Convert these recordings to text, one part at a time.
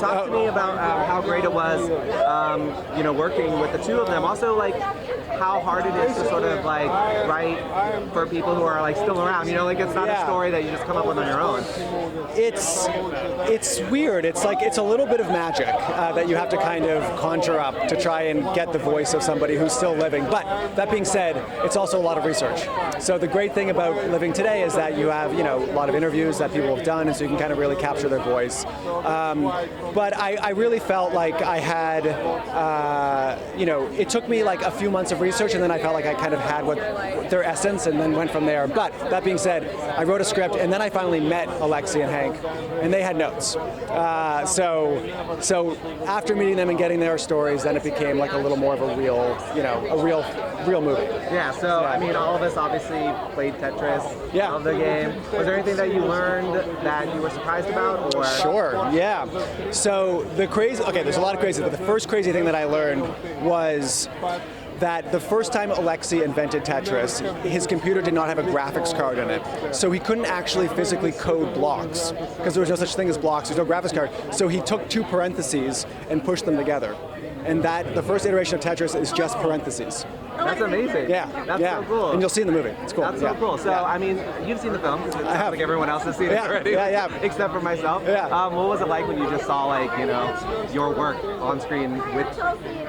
talk to me about how great it was, working with the two of them. Also, like, how hard it is to sort of like write for people who are like still around. Like it's not a story that you just come up with on your own. It's weird. It's like it's a little bit of magic that you have to kind of conjure up to try and get the voice of somebody who's still living. But that being said, it's also a lot of research. So the great thing about living today is that you have a lot of interviews that people have done, and so you can kind of really capture their voice. But I really felt like I had, it took me like a few months of research, and then I felt like I kind of had what their essence, and then went from there. But that being said, I wrote a script, and then I finally met Alexi and Hank, and they had notes. So after meeting them and getting their stories, then it became like a little more of a real movie. Yeah. So I mean, all of us obviously played Tetris. Yeah. Love the game. Was there anything that you learned that you were surprised about? Or Sure. Yeah. So there's a lot of crazy, but the first crazy thing that I learned was that the first time Alexi invented Tetris, his computer did not have a graphics card in it. So he couldn't actually physically code blocks, because there was no such thing as blocks, there's no graphics card. So he took two parentheses and pushed them together. And the first iteration of Tetris is just parentheses. That's amazing. Yeah. That's so cool. And you'll see in the movie. It's cool. That's so cool. So, I mean, you've seen the film. It sounds like everyone else has seen it already. Yeah. Except for myself. Yeah. What was it like when you just saw, your work on screen with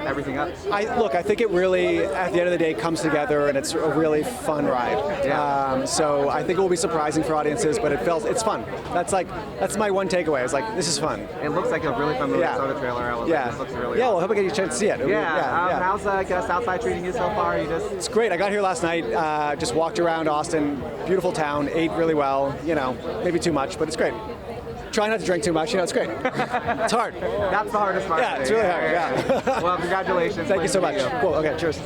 everything up? I think it really, at the end of the day, comes together, and it's a really fun ride. Yeah. So I think it will be surprising for audiences, but it's fun. That's my one takeaway. It's like, this is fun. It looks like a really fun movie. I saw the trailer. I was like, this looks really awesome. Well, I hope I get you a chance to see it. How's Southside treating you so far? It's great. I got here last night, just walked around Austin, beautiful town, ate really well, maybe too much, but it's great. Try not to drink too much, it's great. It's hard. That's the hardest part. Yeah, it's really hard, yeah. Well, congratulations. Thank you so much. Cool, okay, cheers.